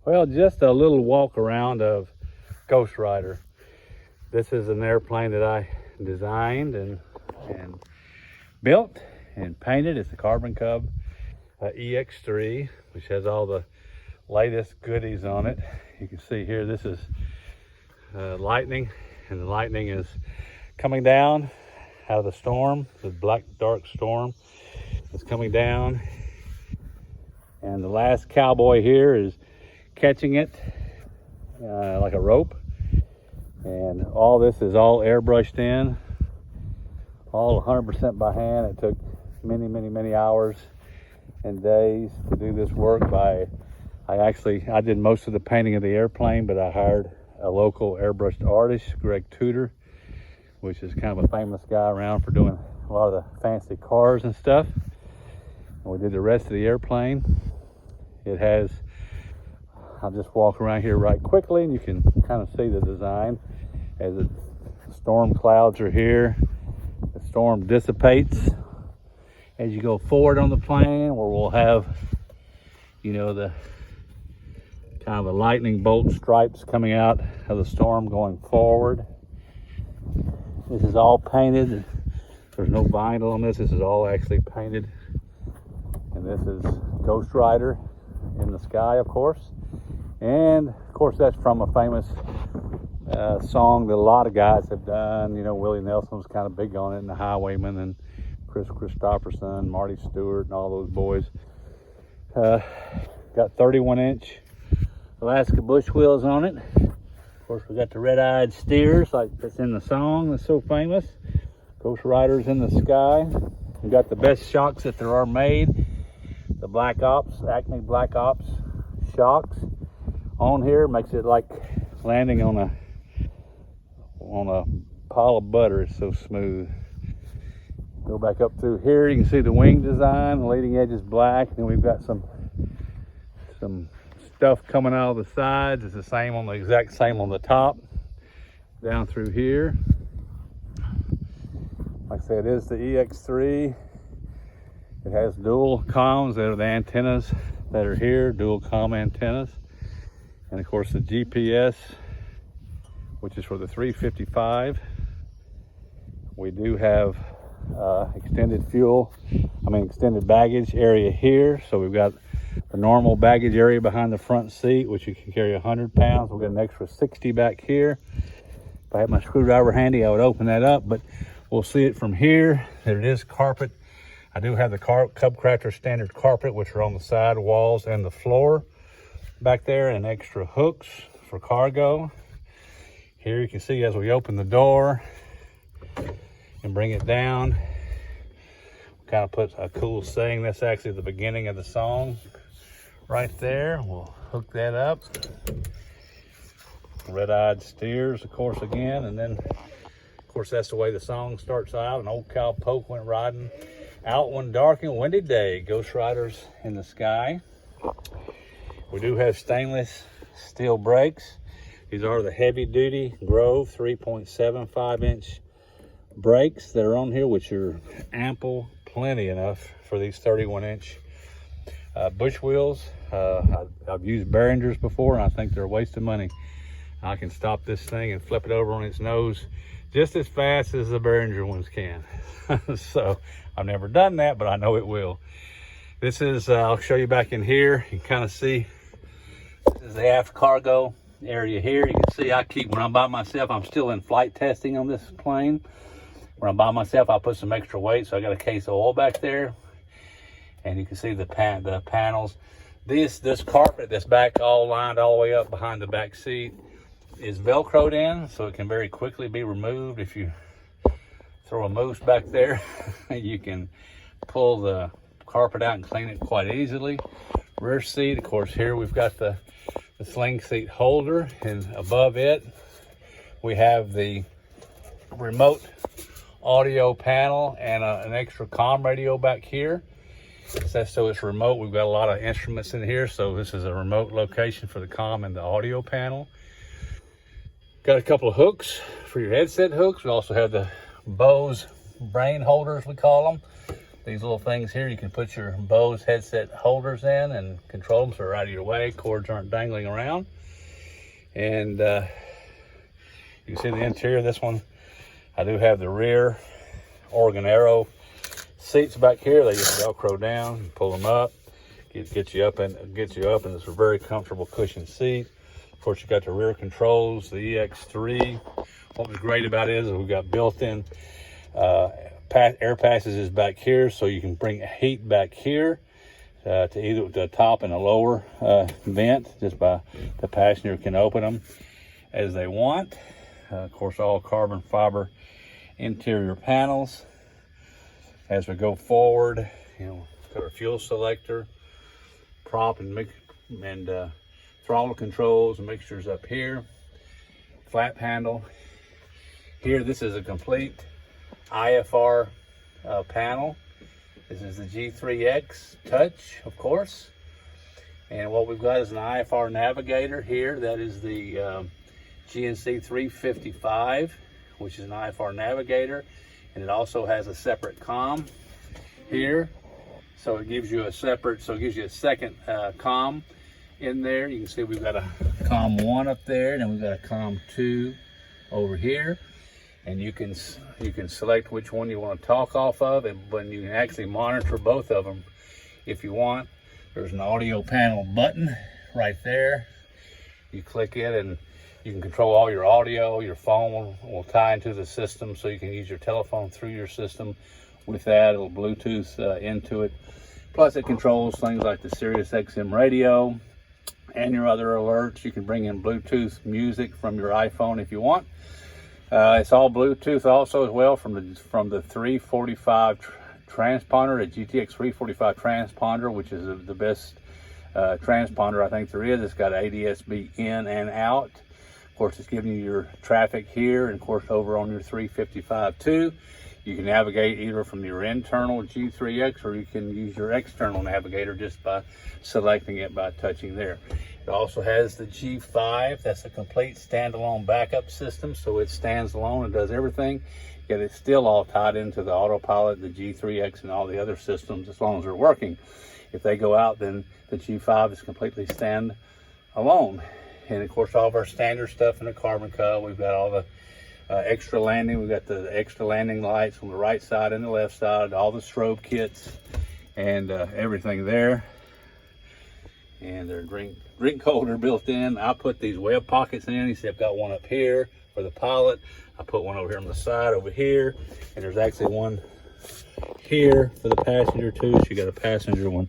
Well, just a little walk around of Ghost Rider. This is an airplane that I designed and built and painted. It's the Carbon Cub EX3, which has all the latest goodies on it. You can see here, this is lightning, and the lightning is coming down out of the storm. The black dark storm is coming down, and the last cowboy here is catching it like a rope. And all this is all airbrushed in, all 100% by hand. It took many hours and days to do this work. I did most of the painting of the airplane, but I hired a local airbrushed artist, Greg Tudor, which is kind of a famous guy around for doing a lot of the fancy cars and stuff. And we did the rest of the airplane. It has, I'll just walk around here right quickly and you can kind of see the design. As the storm clouds are here, the storm dissipates as you go forward on the plane, where we'll have, you know, the kind of a lightning bolt stripes coming out of the storm going forward. This is all painted. There's no vinyl on this. This is all actually painted. And this is Ghost Rider in the sky, of course. And of course, that's from a famous song that a lot of guys have done. You know, Willie Nelson was kind of big on it, and the Highwaymen, and Chris Christopherson, Marty Stewart, and all those boys. Got 31-inch Alaska bush wheels on it. Of course, we got the red-eyed steers like that's in the song that's so famous. Ghost Riders in the sky. We got the best shocks that there are made. The Black Ops, Acme Black Ops shocks on here. Makes it like landing on a pile of butter. It's so smooth. Go back up through here, you can see the wing design. The leading edge is black, and we've got some stuff coming out of the sides. It's the same on the exact same on the top down through here. Like I said, it is the EX3. It has dual comms. That are the antennas that are here, dual comm antennas, and of course the GPS, which is for the 355. We do have extended baggage area here. So we've got the normal baggage area behind the front seat, which you can carry 100 pounds. We've got an extra 60 back here. If I had my screwdriver handy, I would open that up, but we'll see it from here that it is carpet. I do have the CubCrafters standard carpet, which are on the side walls and the floor back there, and extra hooks for cargo. Here you can see as we open the door and bring it down, we kind of put a cool saying. That's actually the beginning of the song right there. We'll hook that up. Red-eyed steers, of course, again. And then, of course, that's the way the song starts out. An old cowpoke went riding out one dark and windy day. Ghost Riders in the sky. We do have stainless steel brakes. These are the heavy-duty Grove 3.75-inch brakes that are on here, which are ample, plenty enough for these 31-inch bush wheels. I've used Behringer's before, and I think they're a waste of money. I can stop this thing and flip it over on its nose just as fast as the Behringer ones can. So I've never done that, but I know it will. This is, I'll show you back in here. You can kind of see, this is the aft cargo area here. You can see when I'm by myself, I'm still in flight testing on this plane. When I'm by myself, I put some extra weight, so I got a case of oil back there. And you can see the panels. This carpet that's back all lined all the way up behind the back seat is Velcroed in, so it can very quickly be removed. If you throw a moose back there, you can pull the carpet out and clean it quite easily. Rear seat, of course, here we've got the sling seat holder, and above it we have the remote audio panel and an extra comm radio back here. So it's remote. We've got a lot of instruments in here, so this is a remote location for the comm and the audio panel. Got a couple of hooks for your headset hooks. We also have the Bose brain holders, we call them. these little things here, you can put your Bose headset holders in and control them so they're out of your way. Cords aren't dangling around. And you can see the interior of this one. I do have the rear Organero seats back here. They just Velcro down, pull them up, get you up, and it's a very comfortable cushioned seat. Of course, you got the rear controls, the EX3. What was great about it is we've got built-in air passages back here, so you can bring heat back here to either the top and the lower vent. Just by the passenger can open them as they want. Of course, all carbon fiber interior panels. As we go forward, got our fuel selector, prop and throttle controls and mixtures up here. Flap handle. Here, this is a complete IFR panel. This is the G3X Touch, of course. And what we've got is an IFR navigator here. That is the GNC 355, which is an IFR navigator. And it also has a separate comm here. So it gives you a second comm in there. You can see we've got a comm 1 up there, and then we've got a comm 2 over here. And you can select which one you want to talk off of, but you can actually monitor both of them if you want. There's an audio panel button right there. You click it and you can control all your audio. Your phone will tie into the system, so you can use your telephone through your system with that. It'll Bluetooth into it. Plus it controls things like the Sirius XM radio and your other alerts. You can bring in Bluetooth music from your iPhone if you want. It's all Bluetooth also as well from the 345 transponder, the GTX 345 transponder, which is the best transponder I think there is. It's got ADSB in and out. Of course, it's giving you your traffic here, and of course over on your 355 too. You can navigate either from your internal G3X, or you can use your external navigator just by selecting it by touching there. It also has the G5. That's a complete standalone backup system, so it stands alone and does everything, yet it's still all tied into the autopilot, the G3X, and all the other systems as long as they're working. If they go out, then the G5 is completely stand alone. And of course, all of our standard stuff in the Carbon Cub. We've got all the extra landing. We've got the extra landing lights on the right side and the left side, all the strobe kits and everything there. And their drink holder built in. I put these web pockets in. You see I've got one up here for the pilot. I put one over here on the side over here. And there's actually one here for the passenger too. So you got a passenger one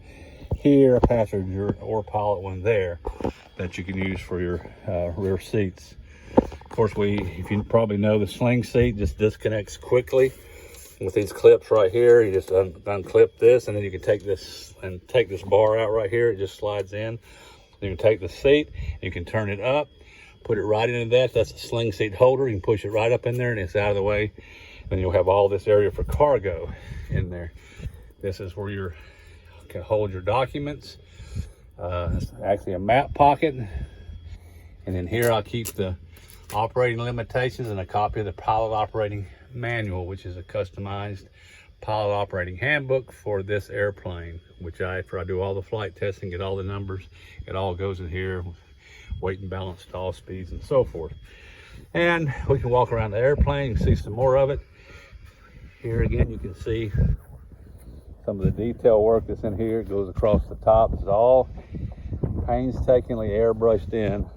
here, a passenger or pilot one there that you can use for your rear seats. Of course, if you probably know, the sling seat just disconnects quickly with these clips right here. You just unclip this, and then you can take this bar out right here. It just slides in. You can take the seat, you can turn it up, put it right into that. That's a sling seat holder. You can push it right up in there, and it's out of the way. Then you'll have all this area for cargo in there. This is where you can hold your documents. It's actually a map pocket. And then here I'll keep the operating limitations and a copy of the pilot operating manual, which is a customized pilot operating handbook for this airplane, which after I do all the flight testing, get all the numbers, it all goes in here, weight and balance, stall speeds, and so forth. And we can walk around the airplane and see some more of it. Here again, you can see some of the detail work that's in here. It goes across the top. It's all painstakingly airbrushed in.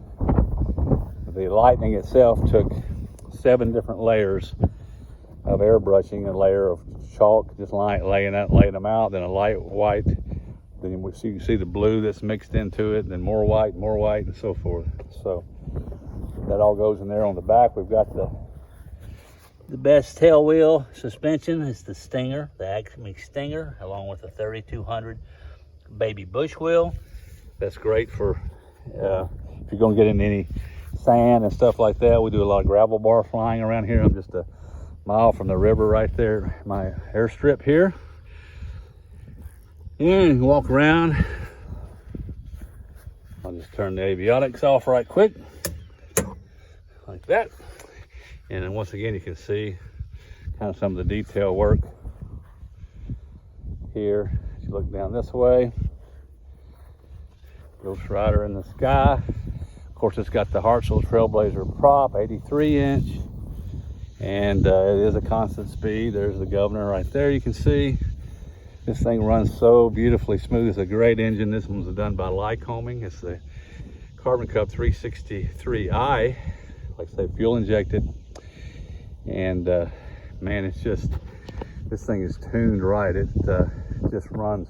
The Lightning itself took 7 different layers of airbrushing, a layer of chalk, just laying them out, then a light white, then you see the blue that's mixed into it, then more white, and so forth. So that all goes in there. On the back, we've got the best tail wheel suspension. It's the Stinger, the Acme Stinger, along with the 3200 baby bush wheel. That's great for if you're going to get in any sand and stuff like that. We do a lot of gravel bar flying around here. I'm just a mile from the river right there, my airstrip here. And walk around. I'll just turn the avionics off right quick, like that. And then once again, you can see kind of some of the detail work here. If you look down this way, Ghost Rider in the sky. Of course, it's got the Hartzell Trailblazer prop, 83 inch. And it is a constant speed. There's the governor right there, you can see. This thing runs so beautifully smooth. It's a great engine. This one's done by Lycoming. It's the Carbon Cub 363i, like I say, fuel injected. And man, it's just, this thing is tuned right. It just runs.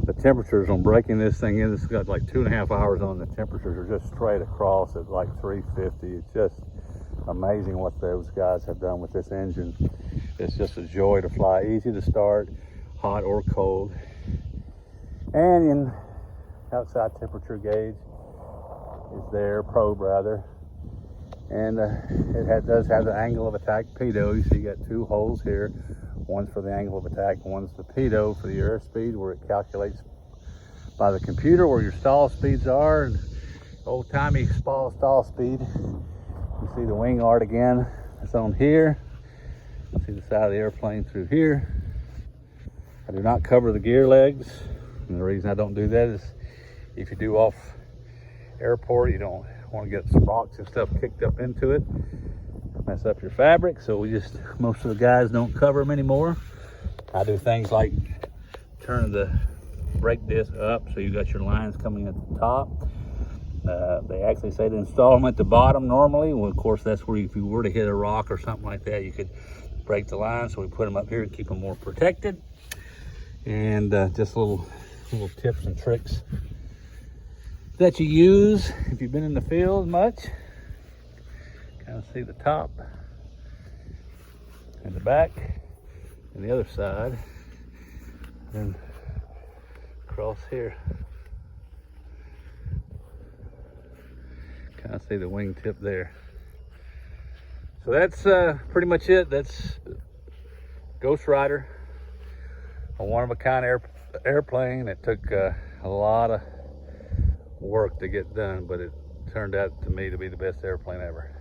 The temperatures on breaking this thing in, it's got like 2.5 hours on. The temperatures are just straight across at like 350. It's just amazing what those guys have done with this engine. It's just a joy to fly, easy to start, hot or cold. And in outside temperature gauge is there, probe rather. And it does have the angle of attack pitot. You see you got 2 holes here. One's for the angle of attack, one's the pitot for the airspeed, where it calculates by the computer where your stall speeds are. And old-timey stall speed. You see the wing art again. It's on here. You see the side of the airplane through here. I do not cover the gear legs. And the reason I don't do that is if you do off airport, you don't want to get some rocks and stuff kicked up into it, mess up your fabric. So most of the guys don't cover them anymore. I do things like turn the brake disc up so you got your lines coming at the top. They actually say to install them at the bottom normally. Well, of course, that's where if you were to hit a rock or something like that, you could break the line. So we put them up here to keep them more protected. And just little tips and tricks that you use if you've been in the field much. Kind of see the top and the back and the other side. Then across here. Kind of see the wing tip there. So that's pretty much it. That's Ghost Rider, a one-of-a-kind airplane. It took a lot of work to get done, but it turned out to me to be the best airplane ever.